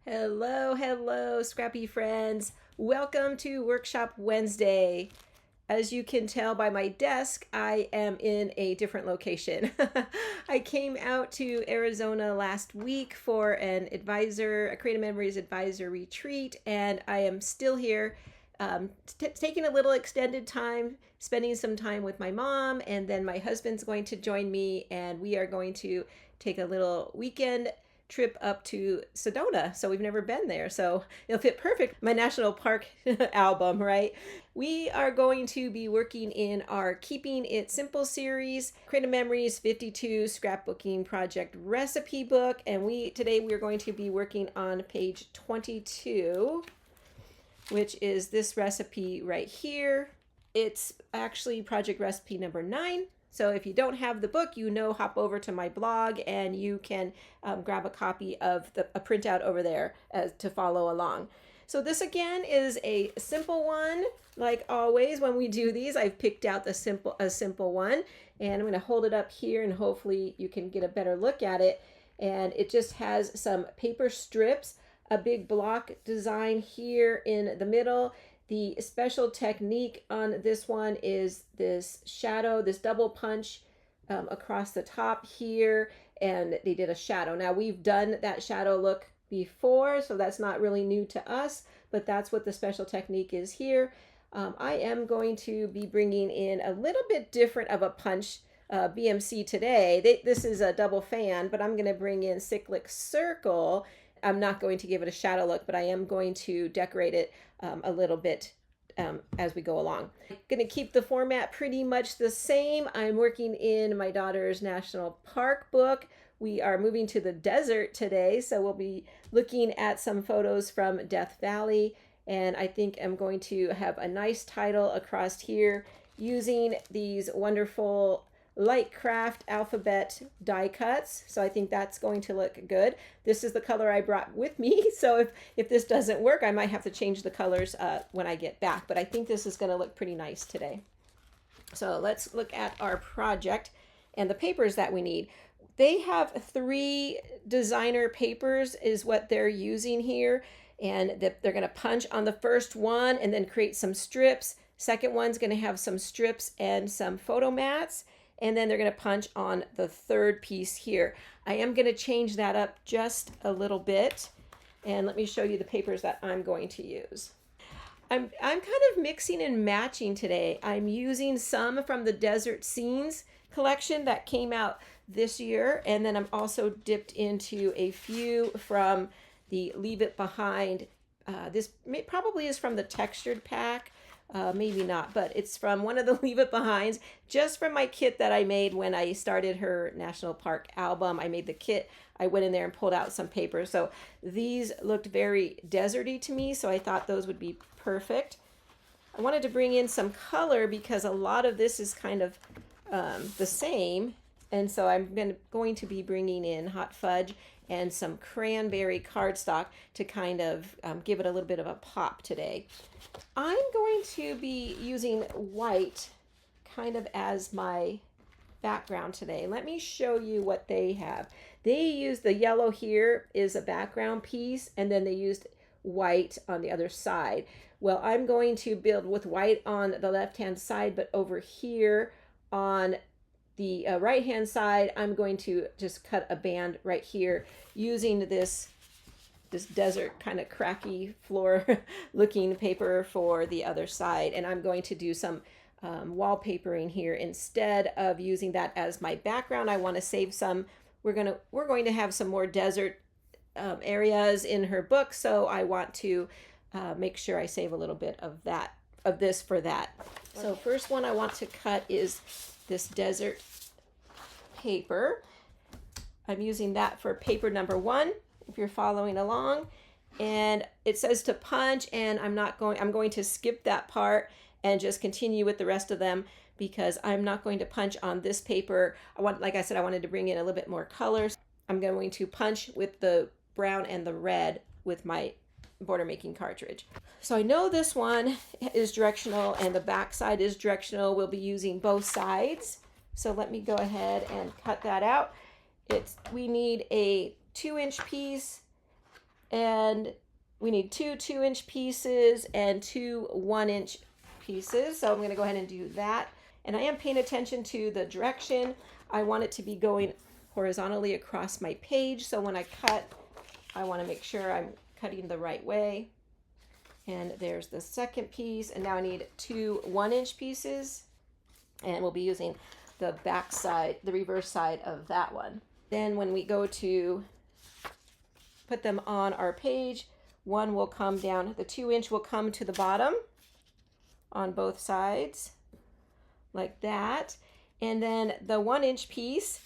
Hello, hello, scrappy friends. Welcome to Workshop Wednesday. As you can tell by my desk, I am in a different location. I came out to Arizona last week for a Creative Memories advisor retreat, and I am still here taking a little extended time, spending some time with my mom, and then my husband's going to join me, and we are going to take a little weekend trip up to Sedona. So we've never been there. So it'll fit perfect. My national park album, right? We are going to be working in our Keeping It Simple series, Creative Memories 52 Scrapbooking Project Recipe Book. And today we're going to be working on page 22, which is this recipe right here. It's actually project recipe number 9. So if you don't have the book, hop over to my blog and you can grab a copy of a printout over there to follow along. So this again is a simple one. Like always when we do these, I've picked out a simple one, and I'm going to hold it up here and hopefully you can get a better look at it. And it just has some paper strips, a big block design here in the middle. The special technique on this one is this shadow, this double punch across the top here, and they did a shadow. Now we've done that shadow look before, so that's not really new to us, but that's what the special technique is here. I am going to be bringing in a little bit different of a punch BMC today. This is a double fan, but I'm going to bring in cyclic circle. I'm not going to give it a shadow look, but I am going to decorate it a little bit as we go along. I'm going to keep the format pretty much the same. I'm working in my daughter's national park book. We are moving to the desert today, so we'll be looking at some photos from Death Valley, and I think I'm going to have a nice title across here using these wonderful light craft alphabet die cuts. So I think that's going to look good. This is the color I brought with me. So if this doesn't work, I might have to change the colors when I get back. But I think this is going to look pretty nice today. So let's look at our project and the papers that we need. They have 3 designer papers is what they're using here. And they're going to punch on the first one and then create some strips. Second one's going to have some strips and some photo mats. And then they're going to punch on the third piece here. I am going to change that up just a little bit. And let me show you the papers that I'm going to use. I'm kind of mixing and matching today. I'm using some from the Desert Scenes collection that came out this year. And then I'm also dipped into a few from the Leave It Behind. This probably is from the textured pack. Maybe not, but it's from one of the Leave It Behinds, just from my kit that I made when I started her National Park album. I made the kit. I went in there and pulled out some paper. So these looked very deserty to me, so I thought those would be perfect. I wanted to bring in some color because a lot of this is kind of the same. And so I'm going to be bringing in hot fudge and some cranberry cardstock to kind of give it a little bit of a pop today. I'm going to be using white kind of as my background today. Let me show you what they have. They use the yellow here is a background piece, and then they used white on the other side. Well, I'm going to build with white on the left-hand side, but over here on the right-hand side, I'm going to just cut a band right here using this desert kind of cracky floor looking paper for the other side. And I'm going to do some wallpapering here instead of using that as my background. I want to save some. We're going to have some more desert areas in her book, so I want to make sure I save a little bit of this for that. So first one I want to cut is this desert paper. I'm using that for paper number 1, if you're following along. And it says to punch, and I'm going to skip that part and just continue with the rest of them because I'm not going to punch on this paper. Like I said, I wanted to bring in a little bit more colors. I'm going to punch with the brown and the red with my border making cartridge. So I know this one is directional and the back side is directional. We'll be using both sides. So let me go ahead and cut that out. We need a 2-inch piece And we need two 2-inch pieces and two 1-inch pieces. So I'm going to go ahead and do that. And I am paying attention to the direction. I want it to be going horizontally across my page. So when I cut, I want to make sure I'm cutting the right way. And there's the second piece. And now I need two 1-inch pieces. And we'll be using the back side, the reverse side of that one. Then when we go to put them on our page, one will come down, the 2-inch will come to the bottom on both sides like that. And then the 1-inch piece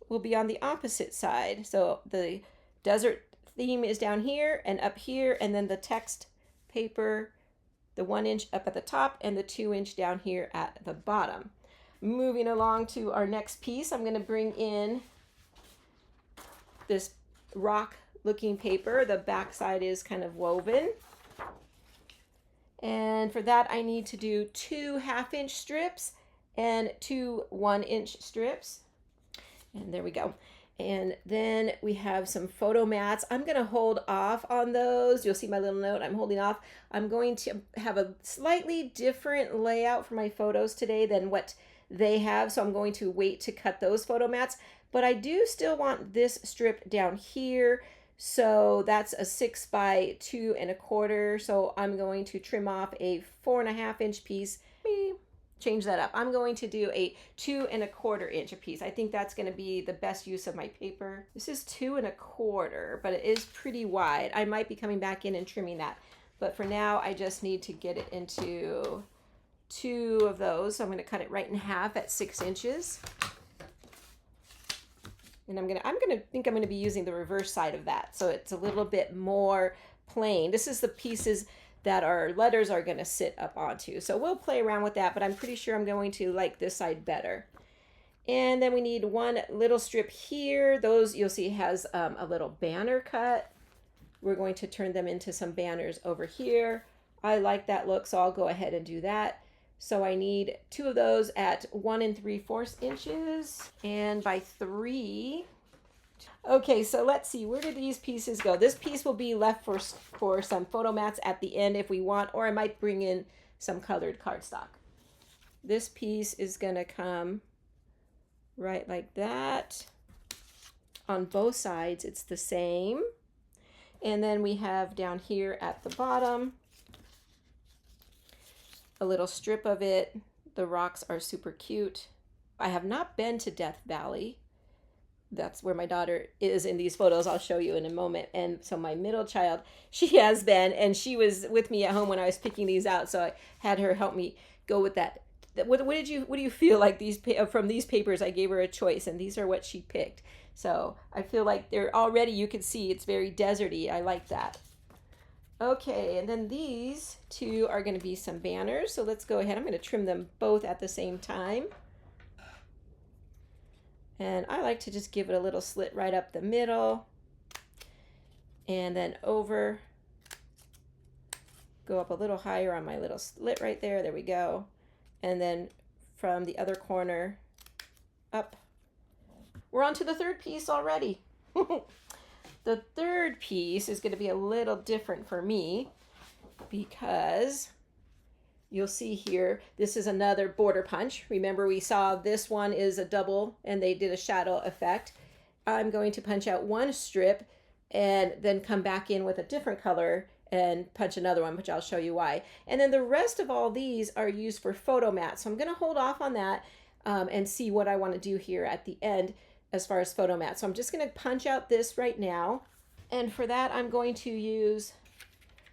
will be on the opposite side. So the desert theme is down here and up here, and then the text paper, the 1-inch up at the top and the 2-inch down here at the bottom. Moving along to our next piece, I'm going to bring in this rock looking paper. The back side is kind of woven. And for that, I need to do two 1/2-inch strips and two 1-inch strips. And there we go. And then we have some photo mats. I'm going to hold off on those. You'll see my little note. I'm holding off. I'm going to have a slightly different layout for my photos today than what they have. So I'm going to wait to cut those photo mats. But I do still want this strip down here. So that's a 6 by 2 1/4. So I'm going to trim off a 4 1/2-inch piece. Change that up. I'm going to do a 2 1/4-inch a piece. I think that's going to be the best use of my paper. This is 2 1/4, but it is pretty wide. I might be coming back in and trimming that. But for now, I just need to get it into two of those. So I'm going to cut it right in half at 6 inches. And I'm gonna be using the reverse side of that, so it's a little bit more plain. This is the pieces that our letters are gonna sit up onto. So we'll play around with that, but I'm pretty sure I'm going to like this side better. And then we need one little strip here. Those you'll see has a little banner cut. We're going to turn them into some banners over here. I like that look, so I'll go ahead and do that. So I need two of those at 1 3/4 inches and by 3. Okay, so let's see, where did these pieces go? This piece will be left for some photo mats at the end if we want, or I might bring in some colored cardstock. This piece is gonna come right like that. On both sides, it's the same. And then we have down here at the bottom, a little strip of it. The rocks are super cute. I have not been to Death Valley. That's where my daughter is in these photos. I'll show you in a moment. And so my middle child, she has been, and she was with me at home when I was picking these out. So I had her help me go with that. What do you feel like from these papers? I gave her a choice, and these are what she picked. So I feel like they're already, you can see it's very deserty. I like that. Okay, and then these two are going to be some banners. So let's go ahead. I'm going to trim them both at the same time. And I like to just give it a little slit right up the middle. And then over. Go up a little higher on my little slit right there. There we go. And then from the other corner up. We're on to the third piece already. The third piece is going to be a little different for me because you'll see here, this is another border punch. Remember we saw this one is a double and they did a shadow effect. I'm going to punch out one strip and then come back in with a different color and punch another one, which I'll show you why. And then the rest of all these are used for photo mats. So I'm going to hold off on that and see what I want to do here at the end as far as photo mats. So I'm just going to punch out this right now. And for that, I'm going to use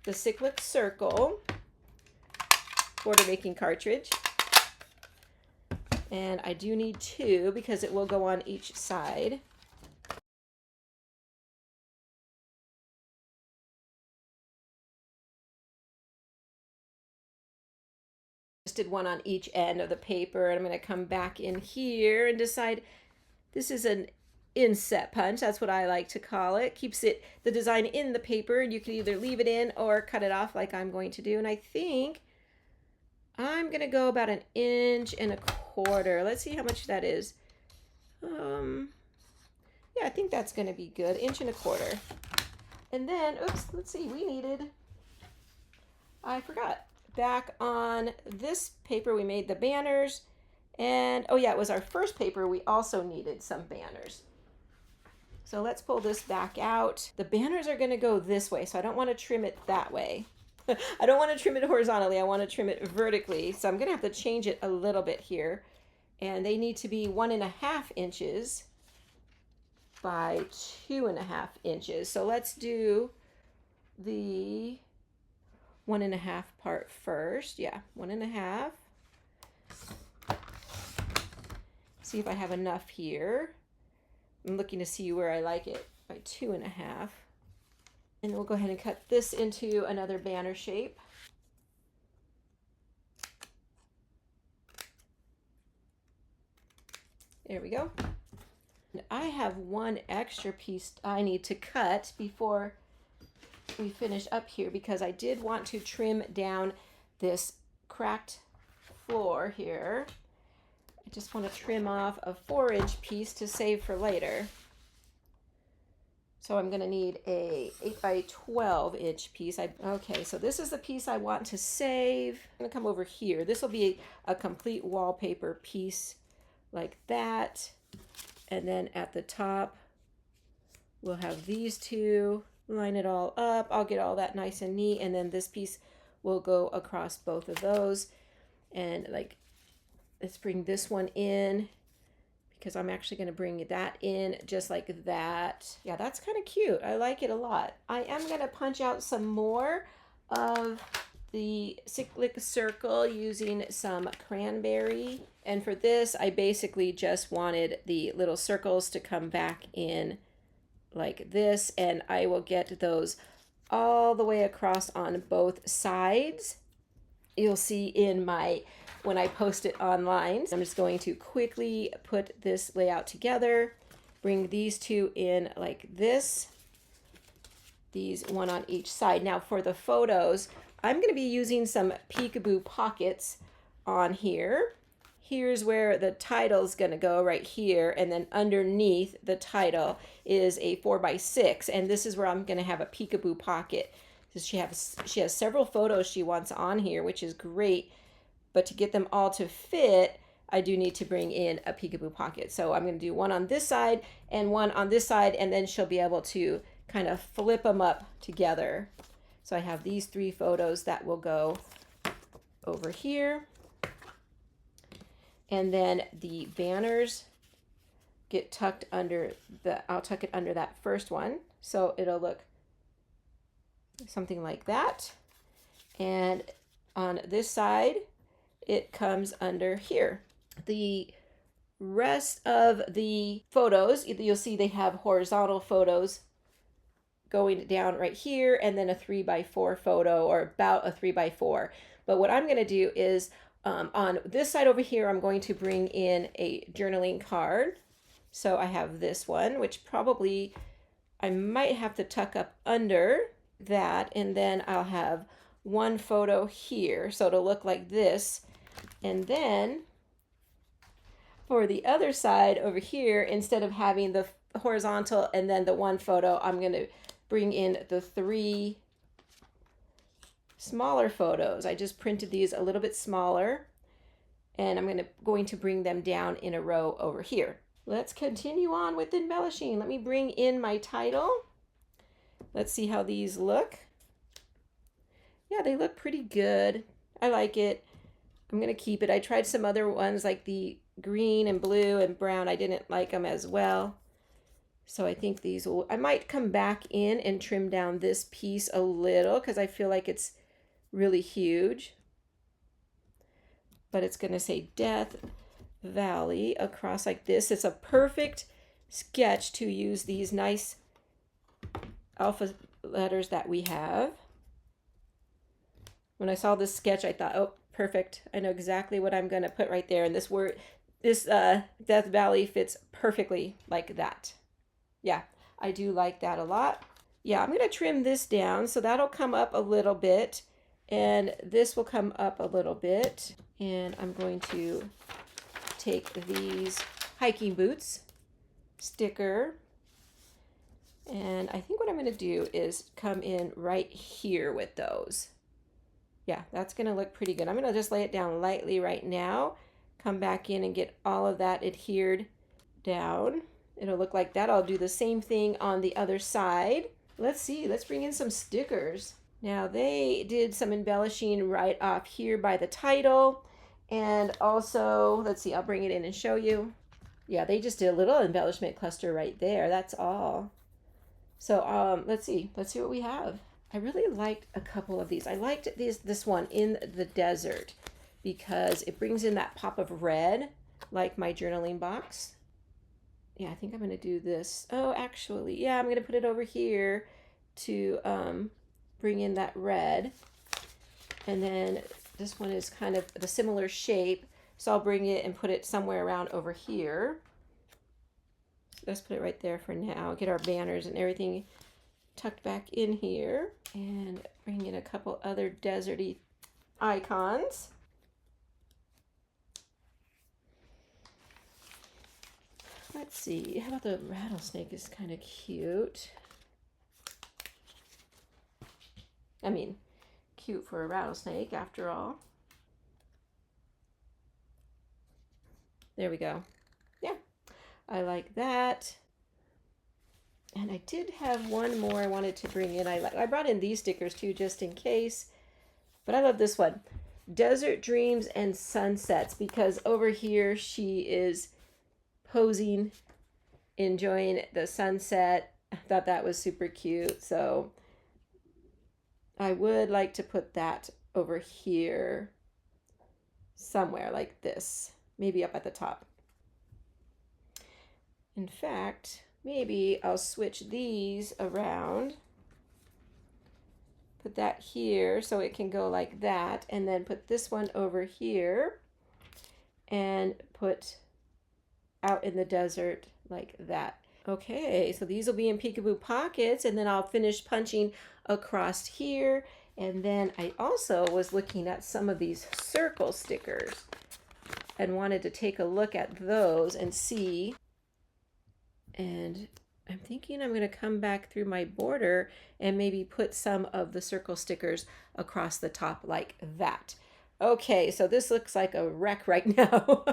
the Cyclic Circle border making cartridge. And I do need two because it will go on each side. Just did one on each end of the paper, and I'm going to come back in here and decide this is an inset punch. That's what I like to call it. Keeps the design in the paper, and you can either leave it in or cut it off like I'm going to do. And I think I'm going to go about 1 1/4 inches. Let's see how much that is. Yeah, I think that's going to be good. 1 1/4 inches. And then, oops, let's see, I forgot. Back on this paper, we made the banners. And, oh yeah, it was our first paper. We also needed some banners. So let's pull this back out. The banners are going to go this way, so I don't want to trim it that way. I don't want to trim it horizontally. I want to trim it vertically. So I'm going to have to change it a little bit here. And they need to be 1.5 inches by 2.5 inches. So let's do the 1.5 part first. Yeah, 1.5. See if I have enough here. I'm looking to see where I like it by 2.5. And we'll go ahead and cut this into another banner shape. There we go. And I have one extra piece I need to cut before we finish up here, because I did want to trim down this cracked floor here. I just want to trim off a 4-inch piece to save for later. So I'm going to need a 8 by 12 inch piece. Okay, so this is the piece I want to save. I'm going to come over here. This will be a complete wallpaper piece like that. And then at the top, we'll have these two. Line it all up. I'll get all that nice and neat. And then this piece will go across both of those. And like, let's bring this one in, because I'm actually going to bring that in just like that. Yeah, that's kind of cute. I like it a lot. I am going to punch out some more of the cyclic circle using some cranberry. And for this, I basically just wanted the little circles to come back in like this, and I will get those all the way across on both sides. You'll see in when I post it online. I'm just going to quickly put this layout together, bring these two in like this, these one on each side. Now for the photos, I'm going to be using some peekaboo pockets on here. Here's where the title's going to go, right here, and then underneath the title is a 4x6, and this is where I'm going to have a peekaboo pocket. So she has several photos she wants on here, which is great, but to get them all to fit, I do need to bring in a peekaboo pocket. So I'm going to do one on this side and one on this side, and then she'll be able to kind of flip them up together. So I have these 3 photos that will go over here. And then the banners get tucked under I'll tuck it under that first one. So it'll look something like that. And on this side, it comes under here. The rest of the photos, you'll see they have horizontal photos going down right here, and then a 3x4 photo, or about a 3x4. But what I'm going to do is on this side over here, I'm going to bring in a journaling card. So I have this one, which probably I might have to tuck up under that, and then I'll have one photo here, so it'll look like this. And then for the other side over here, instead of having the horizontal and then the one photo, I'm going to bring in the 3 smaller photos. I just printed these a little bit smaller, and I'm going to bring them down in a row over here. Let's continue on with embellishing. Let me bring in my title. Let's see how these look. Yeah, they look pretty good. I like it. I'm going to keep it. I tried some other ones like the green and blue and brown. I didn't like them as well. So I think these will, I might come back in and trim down this piece a little because I feel like it's really huge. But it's going to say Death Valley across like this. It's a perfect sketch to use these nice alpha letters that we have. When I saw this sketch, I thought, oh, perfect. I know exactly what I'm going to put right there. And this word, this Death Valley fits perfectly like that. Yeah, I do like that a lot. Yeah, I'm going to trim this down. So that'll come up a little bit. And this will come up a little bit. And I'm going to take these hiking boots sticker. And I think what I'm going to do is come in right here with those. Yeah, that's going to look pretty good. I'm going to just lay it down lightly right now. Come back in and get all of that adhered down. It'll look like that. I'll do the same thing on the other side. Let's see. Let's bring in some stickers. Now they did some embellishing right off here by the title. And also, let's see, I'll bring it in and show you. Yeah, they just did a little embellishment cluster right there. That's all. So let's see what we have. I really liked a couple of these. I liked this one in the desert because it brings in that pop of red, like my journaling box. Yeah, I think I'm going to do this. Oh, actually, yeah, I'm going to put it over here to bring in that red. And then this one is kind of the similar shape, so I'll bring it and put it somewhere around over here. So let's put it right there for now. Get our banners and everything tucked back in here, and bring in a couple other deserty icons. Let's see, how about the rattlesnake is kind of cute. I mean, cute for a rattlesnake after all. There we go. Yeah, I like that. And I did have one more I wanted to bring in. I brought in these stickers too, just in case. But I love this one. Desert Dreams and Sunsets, because over here she is posing, enjoying the sunset. I thought that was super cute. So I would like to put that over here somewhere like this, maybe up at the top. In fact, maybe I'll switch these around. Put that here so it can go like that, and then put this one over here and put out in the desert like that. Okay, so these will be in peekaboo pockets, and then I'll finish punching across here. And then I also was looking at some of these circle stickers and wanted to take a look at those and see. And I'm thinking I'm going to come back through my border and maybe put some of the circle stickers across the top like that. Okay, so this looks like a wreck right now.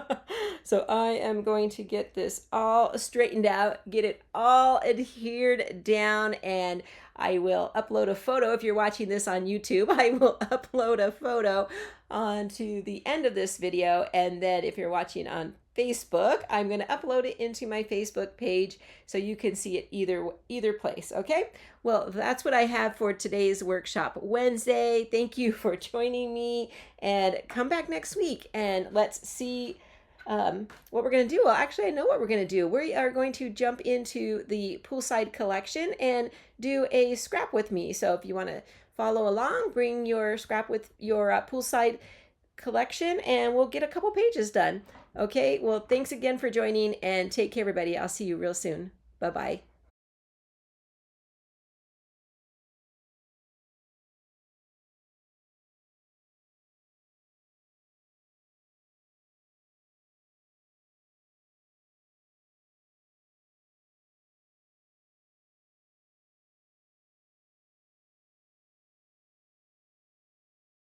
So I am going to get this all straightened out, get it all adhered down, and I will upload a photo. If you're watching this on YouTube, I will upload a photo onto the end of this video. And then if you're watching on Facebook, I'm going to upload it into my Facebook page so you can see it either place. Okay, well, that's what I have for today's Workshop Wednesday. Thank you for joining me, and come back next week and let's see what we're going to do. Well, actually, I know what we're going to do. We are going to jump into the poolside collection and do a scrap with me. So if you want to follow along, bring your scrap with your poolside collection, and we'll get a couple pages done. Okay, well, thanks again for joining, and take care, everybody. I'll see you real soon. Bye-bye.